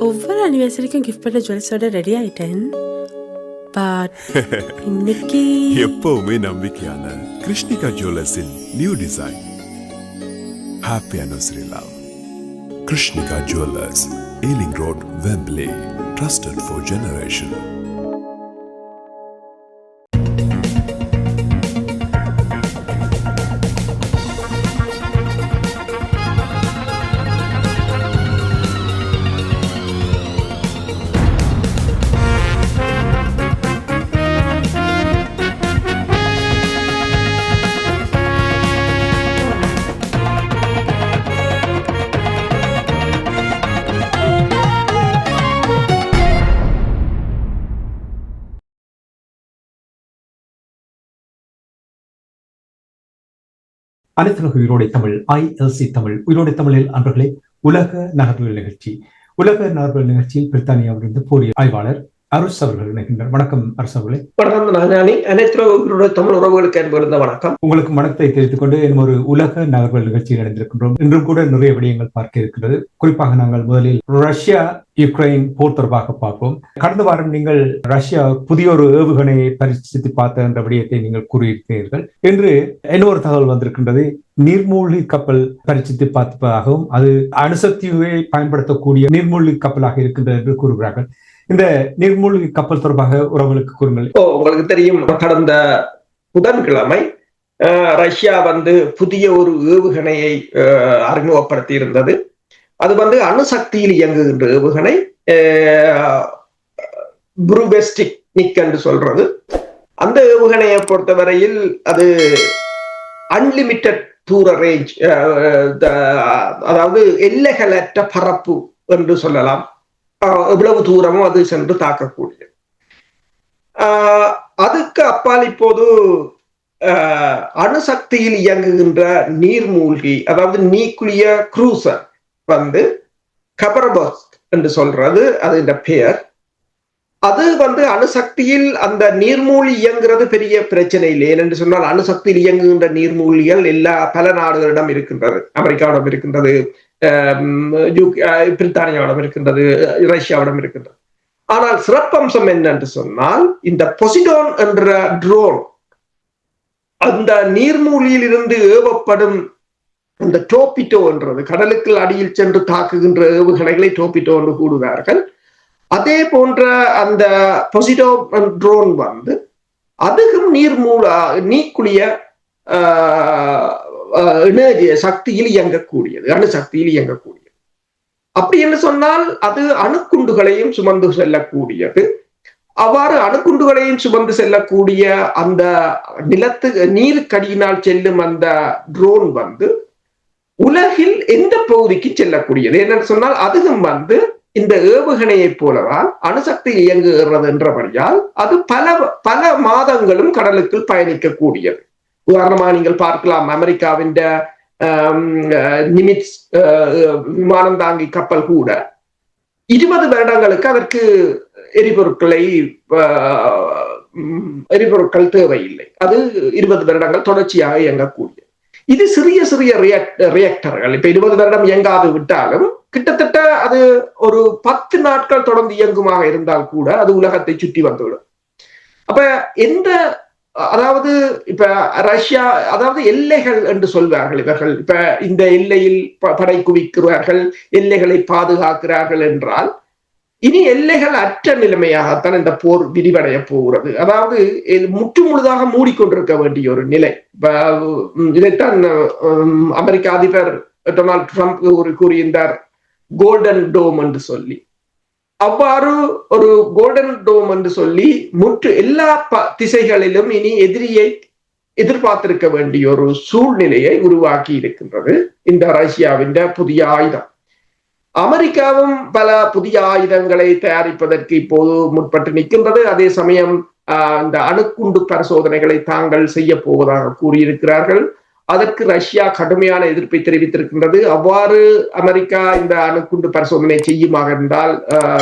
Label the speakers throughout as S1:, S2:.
S1: ஒவ்வொரு அனிவர்சரிக்கும் கிஃப்ட் பண்ண ஜுவல்ஸோட ரெடி ஆயிட்டேன். பட் இன்னைக்கு
S2: எப்பவுமே நம்பிக்கையான கிருஷ்ணிகா ஜுவல்லர்ஸின் new design. Happy anniversary love. Krishnika jewellers, Ealing Road, Wembley. Trusted for generation.
S3: அனைத்துலக உயிரோடை தமிழ் ILC தமிழ் உயிரோடை தமிழில் அன்பர்களே, உலக நகர்வுகள் நிகழ்ச்சியில் பிரித்தானியாவிலிருந்து போரிய ஆய்வாளர் அருஷ் அவர்கள் இணைகின்றனர். வணக்கம் அருஷ் அவர்களே.
S4: தமிழ் உறவுகளுக்கு என்பது வணக்கம்.
S3: உங்களுக்கு வணக்கத்தை தெரிவித்துக் கொண்டு ஒரு உலக நகர்வுகள் நிகழ்ச்சியில் இணைந்திருக்கின்றோம். இன்றும் கூட நிறைய விடயங்கள் பார்க்க இருக்கிறது. குறிப்பாக நாங்கள் முதலில் ரஷ்யா யுக்ரைன் போர் தொடர்பாக பார்ப்போம். கடந்த வாரம் நீங்கள் ரஷ்யா புதிய ஒரு ஏவுகணையை பரிசீலித்து பார்த்த என்ற விடயத்தை நீங்கள் கூறியிருக்கிறீர்கள். இன்று இன்னொரு தகவல் வந்திருக்கின்றது. நீர்மூழ்கி கப்பல் பரிசீலித்து பார்த்ததாகவும் அது அணுசக்தியை பயன்படுத்தக்கூடிய நீர்மூழ்கி கப்பலாக இருக்கின்றது என்று கூறுகிறார்கள். இந்த நீர்மூழ்கி கப்பல் தொடர்பாக உறவுகளுக்கு கூறுங்கள்.
S4: உங்களுக்கு தெரியும், கடந்த புதன்கிழமை ரஷ்யா புதிய ஒரு ஏவுகணையை அறிமுகப்படுத்தி இருந்தது. அது அணுசக்தியில் இயங்குகின்ற ஏவுகணை, புரூபெஸ்டிக் என்று சொல்றது. அந்த ஏவுகணையை பொறுத்தவரையில் அது அன்லிமிட்டட் தூர ரேஞ்ச், அதாவது எல்லைகளற்ற பரப்பு என்று சொல்லலாம். எவ்வளவு தூரமும் அது சென்று தாக்கக்கூடியது. அதுக்கு அப்பால் இப்போது அணுசக்தியில் இயங்குகின்ற நீர்மூழ்கி, அதாவது நியூக்ளியர் க்ரூசர் கபரபஸ்க் என்று சொல்றது அது இந்த பெயர். அது அணுசக்தியில் அந்த நீர்மூழ்கி இயங்குறது பெரிய பிரச்சனை இல்லை. ஏனென்று சொன்னால் அணுசக்தியில் இயங்குகின்ற நீர்மூழ்கிகள் பல நாடுகளிடம் இருக்கின்றது. அமெரிக்காவிடம் இருக்கின்றது, பிரித்தானியாவிடம் இருக்கின்றது, ரஷ்யாவிடம் இருக்கின்றது. ஆனால் சிறப்பம்சம் என்னென்று சொன்னால், இந்த பொசிடோன் என்ற ட்ரோன் அந்த நீர்மூழ்கியில் இருந்து ஏவப்படும் இந்த டோபிட்டோ என்றது, கடலுக்கு அடியில் சென்று தாக்குகின்ற ஏவுகணைகளை டோபிட்டோ என்று கூடுவார்கள். அதே போன்ற அந்த பொசிடோ ட்ரோன் அதுவும் நியூக்ளியர் சக்தியில் இயங்கக்கூடியது, அணுசக்தியில் இயங்கக்கூடியது. அப்படி என்று சொன்னால் அது அணுக்குண்டுகளையும் சுமந்து செல்லக்கூடியது. அவ்வாறு அணுக்குண்டுகளையும் சுமந்து செல்லக்கூடிய அந்த நீருக்கடியினால் செல்லும் அந்த ட்ரோன் உலகில் எந்த பகுதிக்கு செல்லக்கூடியது. என்னன்னு சொன்னால் அதுவும் இந்த ஏவுகணையை போலதான் அணுசக்தியில் இயங்குகிறது என்றபடியால் அது பல மாதங்களும் கடலுக்குள் பயணிக்கக்கூடியது. உதாரணமாக நீங்கள் பார்க்கலாம், அமெரிக்காவின் நிமிட்ஸ் விமானம் தாங்கி கப்பல் கூட 20 வருடங்களுக்கு அதற்கு எரிபொருட்கள் தேவையில்லை. அது 20 வருடங்கள் தொடர்ச்சியாக இயங்கக்கூடியது. இது சிறிய சிறிய ரியாக்டர்கள். இப்ப 20 வருடம் இயங்காது விட்டாலும் கிட்டத்தட்ட அது ஒரு 10 நாட்கள் தொடர்ந்து இயங்குமாக இருந்தால் கூட அது உலகத்தை சுற்றி வந்துவிடும். அப்ப அதாவது இப்ப ரஷ்யா, அதாவது எல்லைகள் என்று சொல்வார்கள் இவர்கள். இப்ப இந்த எல்லையில் படை குவிக்கிறார்கள், எல்லைகளை பாதுகாக்கிறார்கள் என்றால் இனி எல்லைகள் அற்ற நிலைமையாகத்தான் இந்த போர் விரிவடைய போகிறது. அதாவது முற்று முழுதாக மூடிக்கொண்டிருக்க வேண்டிய ஒரு நிலை. இதைத்தான் அமெரிக்க அதிபர் டொனால்ட் ட்ரம்ப் கூறியிருந்தார், கோல்டன் டோம் என்று சொல்லி. அவ்வாறு ஒரு கோல்டன் டோம் என்று சொல்லி எல்லா திசைகளிலும் இனி எதிரியை எதிர்பார்த்திருக்க வேண்டிய ஒரு சூழ்நிலையை உருவாக்கி இருக்கின்றது இந்த ரஷ்யாவின் புதிய ஆயுதம். அமெரிக்காவும் பல புதிய ஆயுதங்களை தயாரிப்பதற்கு இப்போது முற்பட்டு நிற்கின்றது. அதே சமயம் இந்த அணுக்குண்டு பரிசோதனைகளை தாங்கள் செய்ய போவதாக கூறியிருக்கிறார்கள். அதற்கு ரஷ்யா கடுமையான எதிர்ப்பை தெரிவித்திருக்கின்றது. அவ்வாறு அமெரிக்கா இந்த அணுக்குண்டு பரிசோதனை செய்யுமாக இருந்தால்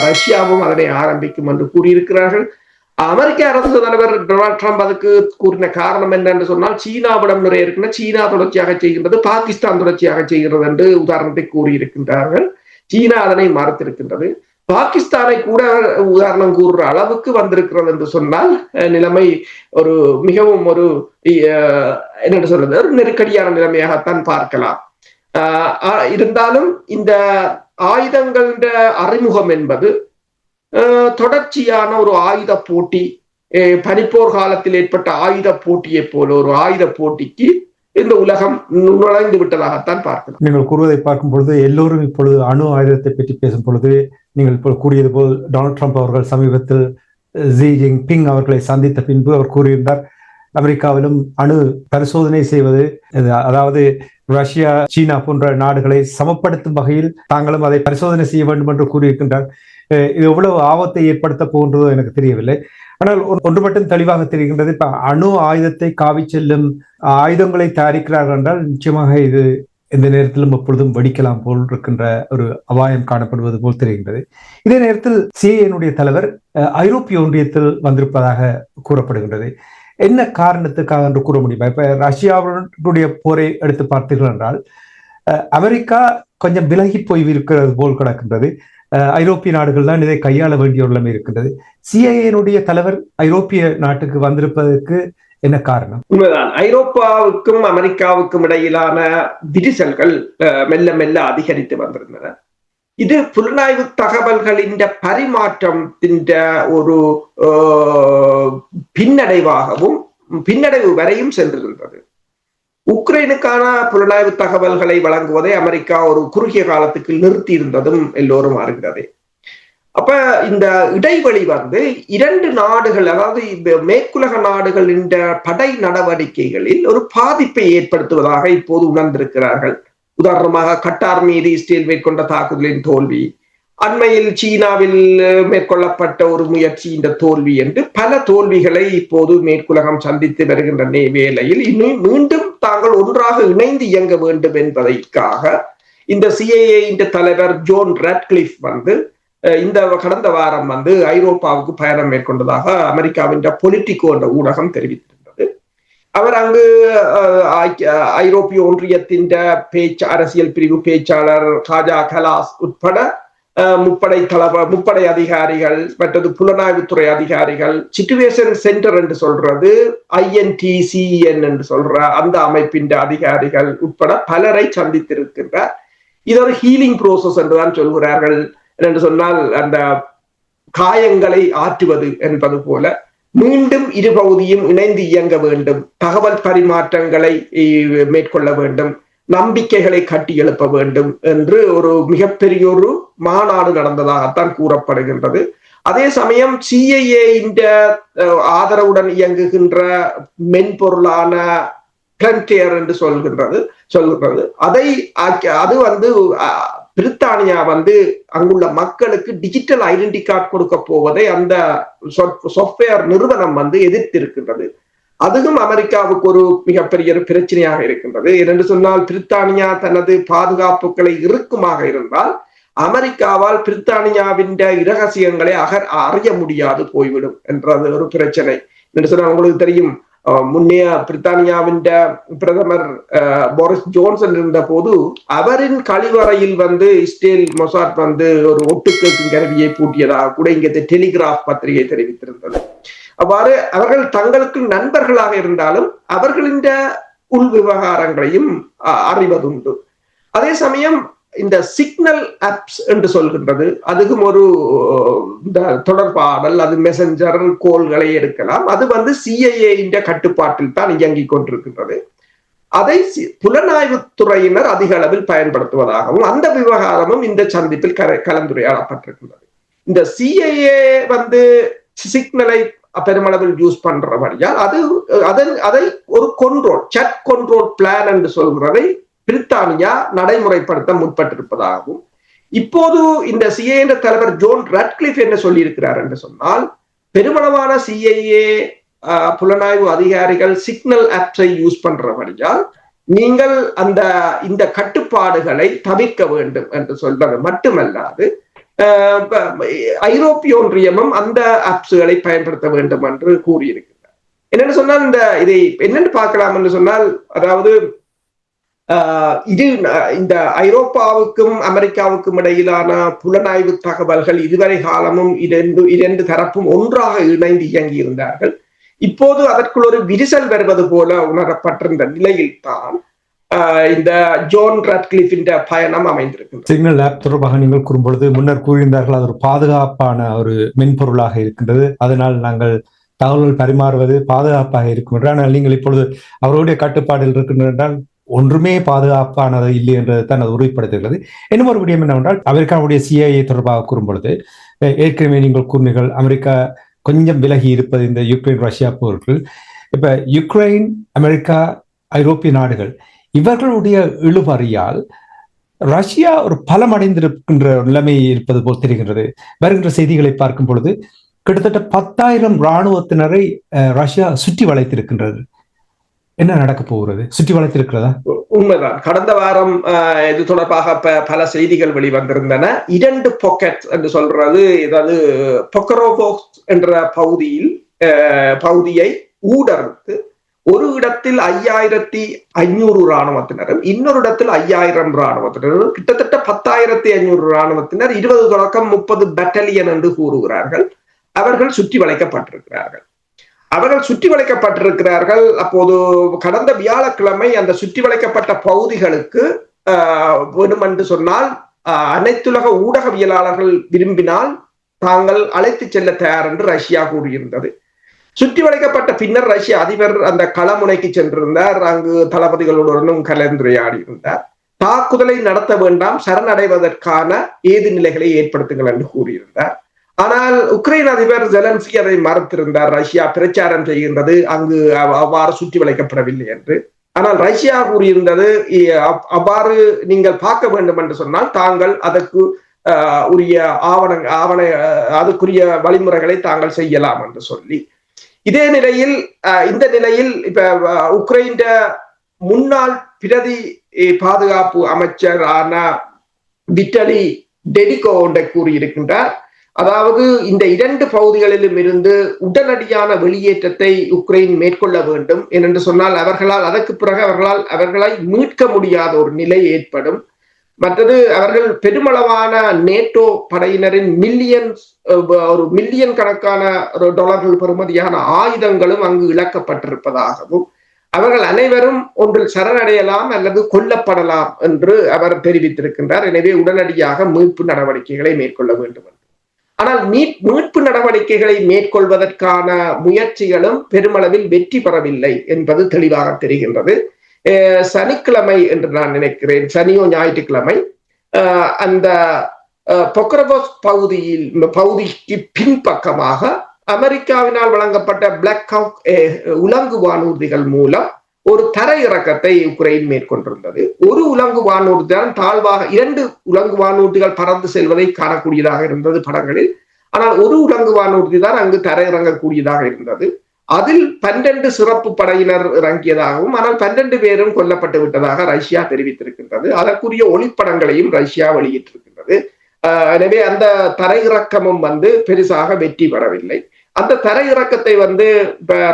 S4: ரஷ்யாவும் அதனை ஆரம்பிக்கும் என்று கூறியிருக்கிறார்கள். அமெரிக்க அரசு தலைவர் டொனால்ட் ட்ரம்ப் அதுக்கு கூறின காரணம் என்னென்று சொன்னால், சீனாவிடம் நிறைய இருக்கின்ற, சீனா தொடர்ச்சியாக செய்கின்றது, பாகிஸ்தான் தொடர்ச்சியாக செய்கிறது என்று உதாரணத்தை கூறியிருக்கின்றார்கள். சீனா அதனை மறுத்திருக்கின்றது. பாகிஸ்தானை கூட உதாரணம் கூறுற அளவுக்கு வந்திருக்கிறது என்று சொன்னால் நிலைமை ஒரு மிகவும் ஒரு என்ன சொல்றது ஒரு நெருக்கடியான நிலைமையாகத்தான் பார்க்கலாம். இருந்தாலும் இந்த ஆயுதங்கள அறிமுகம் என்பது தொடர்ச்சியான ஒரு ஆயுத போட்டி, பனிப்போர் காலத்தில் ஏற்பட்ட ஆயுத போட்டியை போல ஒரு ஆயுத போட்டிக்கு இந்த உலகம் நுழைந்து விட்டதாகத்தான் பார்க்கலாம்.
S3: நீங்கள் கூறுவதை பார்க்கும் பொழுது எல்லோரும் இப்பொழுது அணு ஆயுதத்தை பற்றி பேசும் பொழுது நீங்கள் இப்போ கூறியது போல் டொனால்ட் ட்ரம்ப் அவர்கள் சமீபத்தில் ஜி ஜின்பிங் அவர்களை சந்தித்த பின்பு அவர் கூறியிருந்தார், அமெரிக்காவிலும் அணு பரிசோதனை செய்வது, அதாவது ரஷ்யா சீனா போன்ற நாடுகளை சமப்படுத்தும் வகையில் தாங்களும் அதை பரிசோதனை செய்ய வேண்டும் என்று கூறியிருக்கின்றார். இது எவ்வளவு ஆபத்தை ஏற்படுத்த போன்றதோ எனக்கு தெரியவில்லை. ஆனால் ஒன்று மட்டும் தெளிவாக தெரிகின்றது, இப்ப அணு ஆயுதத்தை காவி செல்லும் ஆயுதங்களை தயாரிக்கிறார்கள் என்றால் நிச்சயமாக இது எந்த நேரத்திலும் எப்பொழுதும் வெடிக்கலாம் போல் இருக்கின்ற ஒரு அபாயம் காணப்படுவது போல் தெரிகின்றது. இதே நேரத்தில் சிஐஏனுடைய தலைவர் ஐரோப்பிய ஒன்றியத்தில் வந்திருப்பதாக கூறப்படுகின்றது. என்ன காரணத்துக்காக என்று கூற முடியுமா? இப்ப ரஷ்யாவுடைய போரை எடுத்து பார்த்தீர்கள் என்றால் அமெரிக்கா கொஞ்சம் விலகி போய் இருக்கிறது போல் கிடக்கின்றது. ஐரோப்பிய நாடுகள் தான் இதை கையாள வேண்டிய ஒரு நிலைமை இருக்கின்றது. சிஐஏனுடைய தலைவர் ஐரோப்பிய நாட்டுக்கு வந்திருப்பதற்கு என்ன காரணம்?
S4: உண்மைதான், ஐரோப்பாவுக்கும் அமெரிக்காவுக்கும் இடையிலான விரிசல்கள் மெல்ல மெல்ல அதிகரித்து வந்திருந்தன. இது புலனாய்வு தகவல்களின் பரிமாற்றத்தின் ஒரு பின்னடைவு வரையும் சென்றிருந்தது. உக்ரைனுக்கான புலனாய்வு தகவல்களை வழங்குவதை அமெரிக்கா ஒரு குறுகிய காலத்துக்கு நிறுத்தி இருந்ததும் எல்லோரும் அறிந்தது. அப்ப இந்த இடைவெளி இரண்டு நாடுகள், அதாவது இந்த மேற்குலக நாடுகளின் படை நடவடிக்கைகளில் ஒரு பாதிப்பை ஏற்படுத்துவதாக இப்போது உணர்ந்திருக்கிறார்கள். உதாரணமாக கட்டார் மீது இஸ்ரேல் மேற்கொண்ட தாக்குதலின் தோல்வி, அண்மையில் சீனாவில் மேற்கொள்ளப்பட்ட ஒரு முயற்சி இந்த தோல்வி என்று பல தோல்விகளை இப்போது மேற்குலகம் சந்தித்து வருகின்ற வேளையில் இன்னும் மீண்டும் தாங்கள் ஒன்றாக இணைந்து இயங்க வேண்டும் என்பதற்காக இந்த சிஐஏ தலைவர் ஜோன் ராட்க்ளிஃப் இந்த கடந்த வாரம் ஐரோப்பாவுக்கு பயணம் மேற்கொண்டதாக அமெரிக்காவின் பொலிட்டிகோ என்ற ஊடகம் தெரிவித்திருந்தது. அவர் அங்கு ஐரோப்பிய ஒன்றியத்தின் அரசியல் பிரிவு பேச்சாளர் காஜா கலாஸ் உட்பட முப்படை அதிகாரிகள், மற்றது புலனாய்வுத்துறை அதிகாரிகள், சிச்சுவேஷன் சென்டர் என்று சொல்றது INTCEN என்று சொல்ற அந்த அமைப்பின் அதிகாரிகள் உட்பட பலரை சந்தித்திருக்கின்றார். இது ஒரு ஹீலிங் ப்ரோசஸ் என்றுதான் சொல்கிறார்கள். என்று சொன்னால் அந்த காயங்களை ஆற்றுவது என்பது போல மீண்டும் இரு பகுதியும் இணைந்து இயங்க வேண்டும், தகவல் பரிமாற்றங்களை மேற்கொள்ள வேண்டும், நம்பிக்கைகளை கட்டி எழுப்ப வேண்டும் என்று ஒரு மிகப்பெரிய ஒரு மாநாடு நடந்ததாகத்தான் கூறப்படுகின்றது. அதே சமயம் சிஐஏ ஆதரவுடன் இயங்குகின்ற மென்பொருளான பிளன்டியர் என்று சொல்கிறது அது பிரித்தானியா அங்குள்ள மக்களுக்கு டிஜிட்டல் ஐடென்டி கார்டு கொடுக்க போவதை அந்த சாஃப்ட்வேர் நிறுவனம் எதிர்த்திருக்கின்றது. அதுவும் அமெரிக்காவுக்கு ஒரு மிகப்பெரிய ஒரு பிரச்சனையாக இருக்கின்றது. என்று சொன்னால் பிரித்தானியா தனது பாதுகாப்புகளை இறுக்கமாக இருந்தால் அமெரிக்காவால் பிரித்தானியாவின் இரகசியங்களை அறிய முடியாது போய்விடும் என்றது ஒரு பிரச்சனை. என்று சொன்னால் உங்களுக்கு தெரியும், முன்னைய பிரித்தானியாவின் பிரதமர் போரிஸ் ஜோன்சன் இருந்த போது அவரின் கழிவறையில் இஸ்ரேல் மொசாட் ஒரு ஒட்டுக்கேட்கும் கருவியை பூட்டியதாக கூட இங்கே டெலிகிராஃப் பத்திரிகை தெரிவித்திருந்தது. அவ்வாறு அவர்கள் தங்களுக்கு நண்பர்களாக இருந்தாலும் அவர்களின் உள் விவகாரங்களையும் அறிவதுண்டு. அதே சமயம் இந்த சிக்னல் ஆப்ஸ் என்று சொல்கின்றது, அதுக்கும் ஒரு தொடர்பாடல், அது மெசஞ்சர் கோல்களை எடுக்கலாம். அது சிஐஏ கட்டுப்பாட்டில் தான் இயங்கிக் கொண்டிருக்கின்றது. அதை புலனாய்வுத்துறையினர் அதிக அளவில் பயன்படுத்துவதாகவும் அந்த விவகாரமும் இந்த சந்திப்பில் கலந்துரையாடப்பட்டிருக்கின்றது. இந்த சிஐஏ சிக்னலை பெருமளவில் யூஸ் பண்றபடியால் அதை ஒரு சட் கண்ட்ரோல் பிளான் என்று சொல்கிறதை பிரித்தானியா நடைமுறைப்படுத்த முற்பட்டிருப்பதாகவும், இப்போது இந்த சிஐஏ தலைவர் ஜோன் ராட்க்ளிஃப் என்ன சொல்லியிருக்கிறார் என்று சொன்னால், பெருமளவான சிஐஏ புலனாய்வு அதிகாரிகள் சிக்னல் ஆப்ஸை யூஸ் பண்றபடியால் நீங்கள் இந்த கட்டுப்பாடுகளை தவிர்க்க வேண்டும் என்று சொல்றது மட்டுமல்லாது ஐரோப்பிய ஒன்றியமும் அந்த ஆப்ஸ்களை பயன்படுத்த வேண்டும் என்று கூறியிருக்கிறார். என்னென்னு சொன்னால் இதை என்னென்னு பார்க்கலாம் என்று சொன்னால், அதாவது இது இந்த ஐரோப்பாவுக்கும் அமெரிக்காவுக்கும் இடையிலான புலனாய்வு தகவல்கள் இதுவரை காலமும் இரண்டு தரப்பும் ஒன்றாக இணைந்து இயங்கி இருந்தார்கள். இப்போது அதற்குள் ஒரு விரிசல் வருவது போல உணரப்பட்டிருந்த நிலையில்தான் இந்த ஜோன் ராட்கிளிஃபின் பயணம் அமைந்திருக்கின்றது.
S3: சிக்னல் ஆப் தொடர்பாக நீங்கள் கூறும்பொழுது முன்னர் கூறியிருந்தார்கள் அது ஒரு பாதுகாப்பான ஒரு மென்பொருளாக இருக்கின்றது, அதனால் நாங்கள் தகவல்கள் பரிமாறுவது பாதுகாப்பாக இருக்கும் என்று. ஆனால் நீங்கள் இப்பொழுது அவருடைய கட்டுப்பாடில் இருக்கின்றால் ஒன்றுமே பாதுகாப்பானது இல்லை என்றது தான் அது உறுதிப்படுத்துகிறது. இன்னும் ஒரு விடயம் என்னவென்றால் அமெரிக்காவுடைய CIA தொடர்பாக கூறும்பொழுது ஏற்கனவே நீங்கள் கூறினீர்கள் அமெரிக்கா கொஞ்சம் விலகி இருப்பது இந்த யுக்ரைன் ரஷ்யா போருக்கு. இப்ப யுக்ரைன், அமெரிக்கா, ஐரோப்பிய நாடுகள் இவர்களுடைய இழுபறியால் ரஷ்யா ஒரு பலமடைந்திருக்கின்ற நிலைமை இருப்பது போல் தெரிகின்றது. வருகின்ற செய்திகளை பார்க்கும் பொழுது கிட்டத்தட்ட 10,000 இராணுவத்தினரை ரஷ்யா சுற்றி வளைத்திருக்கின்றது. என்ன நடக்க போகிறது? சுற்றி வளைத்திருக்கிறதா?
S4: உண்மைதான். கடந்த வாரம் இது தொடர்பாக பல செய்திகள் வெளிவந்திருந்தன. 2 பாக்கெட் என்று சொல்றது, ஏதாவது பொக்கரோவோஸ் என்ற பகுதியை ஊடறுத்து ஒரு இடத்தில் 5,500 இராணுவத்தினரும் இன்னொரு இடத்தில் 5,000 இராணுவத்தினரும் கிட்டத்தட்ட 10,500 இராணுவத்தினர் 20 தொடக்கம் 30 பட்டாலியன் என்று கூறுகிறார்கள். அவர்கள் சுற்றி வளைக்கப்பட்டிருக்கிறார்கள். அப்போது கடந்த வியாழக்கிழமை அந்த சுற்றி வளைக்கப்பட்ட பகுதிகளுக்கு வேண்டுமென்று சொன்னால் அனைத்துலக ஊடகவியலாளர்கள் விரும்பினால் தாங்கள் அழைத்து செல்ல தயார் என்று ரஷ்யா கூறியிருந்தது. சுற்றி வளைக்கப்பட்ட பின்னர் ரஷ்ய அதிபர் அந்த களமுனைக்கு சென்றிருந்தார். அங்கு தளபதிகளுடனும் கலந்துரையாடி இருந்தார். தாக்குதலை நடத்த வேண்டாம், சரணடைவதற்கான ஏது நிலைகளை ஏற்படுத்துங்கள் என்று கூறியிருந்தார். ஆனால் உக்ரைன் அதிபர் ஜெலன்ஸ்கி அதை மறுத்திருந்தார். ரஷ்யா பிரச்சாரம் செய்கின்றது, அங்கு அவ்வாறு சுற்றி வளைக்கப்படவில்லை என்று. ஆனால் ரஷ்யா கூறியிருந்தது, அவ்வாறு நீங்கள் பார்க்க வேண்டும் என்று சொன்னால் தாங்கள் அதற்கு உரிய அதுக்குரிய வழிமுறைகளை தாங்கள் செய்யலாம் என்று சொல்லி, இந்த நிலையில் இப்ப உக்ரைன் முன்னாள் பிரதி பாதுகாப்பு அமைச்சரான விட்டலி டெடிகோ கூறியிருக்கின்றார். அதாவது இந்த 2 பகுதிகளிலும் இருந்து உடனடியான வெளியேற்றத்தை உக்ரைன் மேற்கொள்ள வேண்டும். ஏனென்று சொன்னால் அதற்கு பிறகு அவர்களை மீட்க முடியாத ஒரு நிலை ஏற்படும். மற்றது அவர்கள் பெருமளவான நேட்டோ படையினரின் ஒரு மில்லியன் கணக்கான டாலர்கள் பெறுமதியான ஆயுதங்களும் அங்கு இழக்கப்பட்டிருப்பதாகவும் அவர்கள் அனைவரும் ஒன்றில் சரணடையலாம் அல்லது கொல்லப்படலாம் என்று அவர் தெரிவித்திருக்கின்றார். எனவே உடனடியாக மீட்பு நடவடிக்கைகளை மேற்கொள்ள வேண்டும். ஆனால் மீட்பு நடவடிக்கைகளை மேற்கொள்வதற்கான முயற்சிகளும் பெருமளவில் வெற்றி பெறவில்லை என்பது தெளிவாக தெரிகின்றது. சனிக்கிழமை என்று நான் நினைக்கிறேன், சனியோ ஞாயிற்றுக்கிழமை, அந்த பொக்ரவோஸ் பகுதிக்கு பின்பக்கமாக அமெரிக்காவினால் வழங்கப்பட்ட பிளாக் ஹாக் உலங்கு வானூர்திகள் மூலம் ஒரு தரை இறக்கத்தை உக்ரைன் மேற்கொண்டிருந்தது. ஒரு உலங்கு வானூர்தி தான் தாழ்வாக 2 உலங்கு வானூர்திகள் பறந்து செல்வதை காணக்கூடியதாக இருந்தது படங்களில். ஆனால் ஒரு உலங்கு வானூர்தி தான் அங்கு தரை இறங்கக்கூடியதாக இருந்தது. அதில் 12 சிறப்பு படையினர் இறங்கியதாகவும் ஆனால் 12 பேரும் கொல்லப்பட்டு விட்டதாக ரஷ்யா தெரிவித்திருக்கின்றது. அதற்குரிய ஒளிப்படங்களையும் ரஷ்யா வெளியிட்டிருக்கின்றது. எனவே அந்த தரையிறக்கமும் பெருசாக வெற்றி பெறவில்லை. அந்த தரையிறக்கத்தை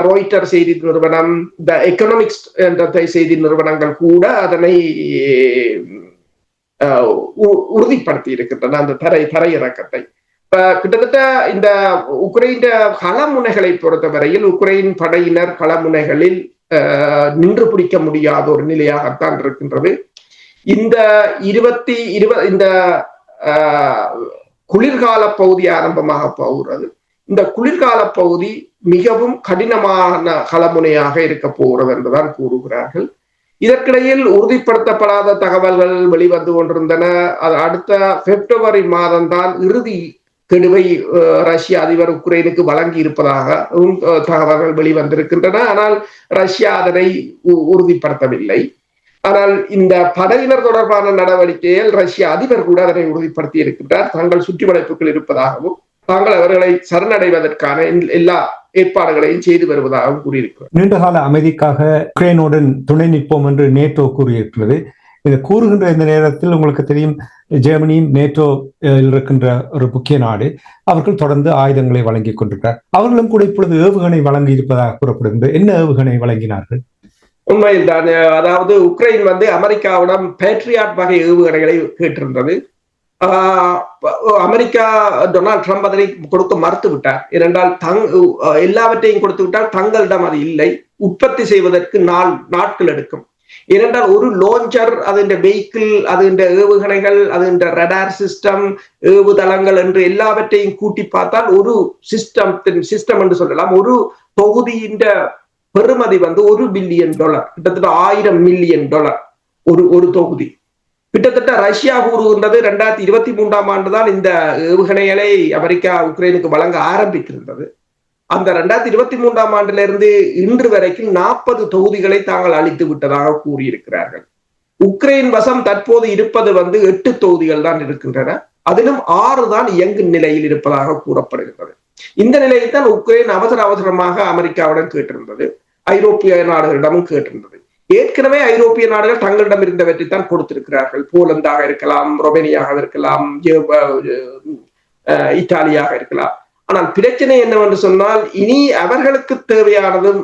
S4: ராய்ட்டர் செய்தி நிறுவனம், த எக்கனாமிக்ஸ் என்ற செய்தி நிறுவனங்கள் கூட அதனை உறுதிப்படுத்தி இருக்கின்றன. அந்த தரையிறக்கத்தை கிட்டத்தட்ட இந்த உக்ரைன் களமுனைகளை பொறுத்தவரையில் உக்ரைன் படையினர் களமுனைகளில் நின்று பிடிக்க முடியாத ஒரு நிலையாகத்தான் இருக்கின்றது. இந்த குளிர்கால பகுதி ஆரம்பமாக போகிறது. இந்த குளிர்கால பகுதி மிகவும் கடினமான களமுனையாக இருக்க போகிறது என்றுதான் கூறுகிறார்கள். இதற்கிடையில் உறுதிப்படுத்தப்படாத தகவல்கள் வெளிவந்து கொண்டிருந்தன. அடுத்த பிப்ரவரி மாதம்தான் இறுதி கெடுவை ரஷ்ய அதிபர் உக்ரைனுக்கு வழங்கி இருப்பதாக தகவல்கள் வெளிவந்திருக்கின்றன. ஆனால் ரஷ்யா அதனை உறுதிப்படுத்தவில்லை. ஆனால் இந்த படையினர் தொடர்பான நடவடிக்கையில் ரஷ்ய அதிபர் கூட அதனை உறுதிப்படுத்தி இருக்கின்றார். தாங்கள் சுற்றி வளைப்புகள் இருப்பதாகவும் தாங்கள் அவர்களை சரணடைவதற்கான எல்லா ஏற்பாடுகளையும் செய்து வருவதாகவும் கூறியிருக்கிறார்.
S3: நீண்டகால அமைதிக்காக உக்ரைனுடன் துணை நிற்போம் என்று நேட்டோ கூறியிருக்கிறது. இதை கூறுகின்ற இந்த நேரத்தில் உங்களுக்கு தெரியும், ஜெர்மனியும் நேட்டோ இருக்கின்ற ஒரு முக்கிய நாடு. அவர்கள் தொடர்ந்து ஆயுதங்களை வழங்கிக் கொண்டிருக்கிறார். அவர்களும் கூட இப்பொழுது ஏவுகணை வழங்கி இருப்பதாக கூறப்படுகின்றது. என்ன ஏவுகணை வழங்கினார்கள்?
S4: உண்மையில் தான். அதாவது உக்ரைன் வந்து அமெரிக்காவிடம் பேட்ரியாட் வகை ஏவுகணைகளை கேட்டிருந்தது. அமெரிக்கா டொனால்ட் ட்ரம்ப் அதனை கொடுக்க மறுத்து விட்டார். ஏனென்றால் எல்லாவற்றையும் கொடுத்து விட்டால் தங்களிடம் அது இல்லை, உற்பத்தி செய்வதற்கு நாட்கள் எடுக்கும். ஏனென்றால் ஒரு லான்ச்சர், அது வெஹிக்கிள், அது ஏவுகணைகள், அது ரடார் சிஸ்டம், ஏவுதளங்கள் என்று எல்லாவற்றையும் கூட்டி பார்த்தால் ஒரு சிஸ்டம் என்று சொல்லலாம். ஒரு தொகுதியின் பெறுமதி வந்து $1 பில்லியன், கிட்டத்தட்ட $1000 மில்லியன் ஒரு தொகுதி. கிட்டத்தட்ட ரஷ்யா கூறுகின்றது 2023 ஆண்டு தான் இந்த ஏவுகணைகளை அமெரிக்கா உக்ரைனுக்கு வழங்க ஆரம்பித்திருந்தது. அந்த 2023 ஆண்டிலிருந்து இன்று வரைக்கும் 40 தொகுதிகளை தாங்கள் அளித்து விட்டதாக கூறியிருக்கிறார்கள். உக்ரைன் வசம் தற்போது இருப்பது வந்து 8 தொகுதிகள் தான் இருக்கின்றன. அதிலும் 6 தான் இயங்கும் நிலையில் இருப்பதாக கூறப்படுகின்றது. இந்த நிலையில் தான் உக்ரைன் அவசரமாக அமெரிக்காவுடன் கேட்டிருந்தது, ஐரோப்பிய நாடுகளிடமும் கேட்டிருந்தது. ஏற்கனவே ஐரோப்பிய நாடுகள் தங்களிடம் இருந்தவற்றை தான் கொடுத்திருக்கிறார்கள். போலந்தாக இருக்கலாம், ரொமேனியாக இருக்கலாம், இத்தாலியாக இருக்கலாம். ஆனால் பிரச்சனை என்னவென்று சொன்னால், இனி அவர்களுக்கு தேவையானதும்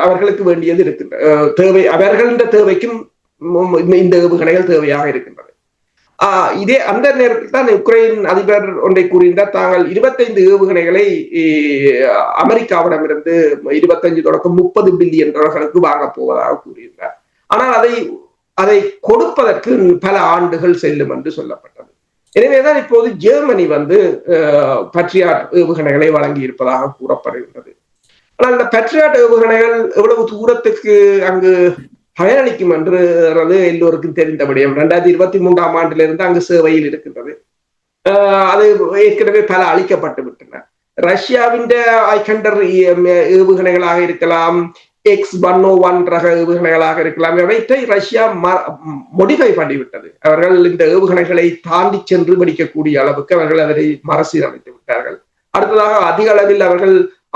S4: அவர்களுக்கு வேண்டியது இருக்கின்ற அவர்களின் தேவைக்கும் இந்த ஏவுகணைகள் தேவையாக இருக்கின்றது. அந்த நேரத்தில் தான் உக்ரைன் அதிபர் ஒன்றை கூறியிருந்தார், தாங்கள் 25 ஏவுகணைகளை அமெரிக்காவிடமிருந்து 25 தொடக்கம் $30 பில்லியன் வாங்க போவதாக கூறியிருந்தார். ஆனால் அதை கொடுப்பதற்கு பல ஆண்டுகள் செல்லும் என்று சொல்லப்பட்டது. எனவேதான் இப்போது ஜெர்மனி வந்து பேட்ரியாட் ஏவுகணைகளை வழங்கி இருப்பதாக கூறப்படுகின்றது. ஆனால் இந்த பேட்ரியாட் ஏவுகணைகள் எவ்வளவு தூரத்துக்கு அங்கு பயனளிக்கும் என்றது எல்லோருக்கும் தெரிந்த விடயம். 2023 ஆண்டிலிருந்து அங்கு சேவையில் இருக்கின்றது. அது ஏற்கனவே பல அளிக்கப்பட்டு விட்டன. ரஷ்யாவின் ஐகண்டர் ஏவுகணைகளாக இருக்கலாம், X-101 ரக ஏவுகணைகளாக இருக்கலாம், இவற்றை ரஷ்யா மோடிஃபை பண்ணிவிட்டது. அவர்கள் இந்த ஏவுகணைகளை தாண்டி சென்று வெடிக்கக்கூடிய அளவுக்கு அவர்கள் அதனை மறுசீரமைத்து விட்டார்கள். அடுத்ததாக அதிக அளவில் அவர்கள்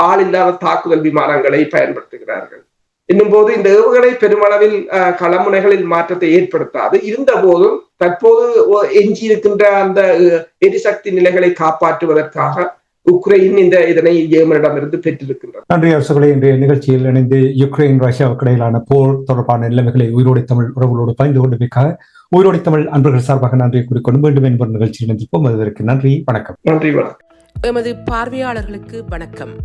S4: ஆளில்லாத தாக்குதல் விமானங்களை பயன்படுத்துகிறார்கள். என்னும் போது இந்த ஏவுகணை பெருமளவில் களமுனைகளில் மாற்றத்தை ஏற்படுத்தாது. இருந்த போதும் தற்போது எஞ்சியிருக்கின்ற அந்த எரிசக்தி நிலைகளை காப்பாற்றுவதற்காக உக்ரைன் இதனை ஜெர்மனிடமிருந்து பெற்றிருக்கின்றது.
S3: நன்றி அரசுகளை. இன்றைய நிகழ்ச்சியில் இணைந்து யுக்ரைன் ரஷ்யாவுக்கு இடையிலான போர் தொடர்பான நிலைமைகளை உயிரோடை தமிழ் உறவுகளோடு பகிர்ந்து கொண்டமைக்காக உயிரோடை தமிழ் அன்பர்கள் சார்பாக நன்றியை கூறிக்கொண்டு மீண்டும் என்பது நிகழ்ச்சியில் இணைந்திருப்போம். அதற்கு நன்றி, வணக்கம்.
S4: நன்றி, வணக்கம்.
S1: எமது பார்வையாளர்களுக்கு வணக்கம்.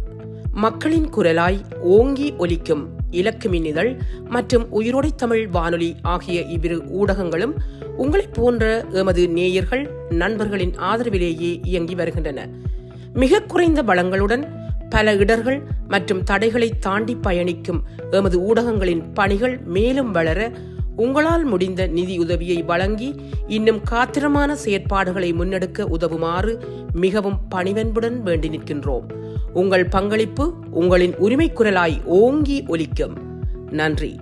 S1: மக்களின் குரலாய் ஓங்கி ஒலிக்கும் இலக்கு மின்னிதழ் மற்றும் உயிரோடை தமிழ் வானொலி ஆகிய இவ்விரு ஊடகங்களும் உங்களைப் போன்ற எமது நேயர்கள் நண்பர்களின் ஆதரவிலேயே இயங்கி வருகின்றன. மிக குறைந்த பலங்களுடன் பல இடர்கள் மற்றும் தடைகளை தாண்டி பயணிக்கும் எமது ஊடகங்களின் பணிகள் மேலும் வளர உங்களால் முடிந்த நிதி உதவியை வழங்கி இன்னும் காத்திரமான செயற்பாடுகளை முன்னெடுக்க உதவுமாறு மிகவும் பணிவன்புடன் வேண்டி நிற்கின்றோம். உங்கள் பங்களிப்பு உங்களின் உரிமை குரலாய் ஓங்கி ஒலிக்கும். நன்றி.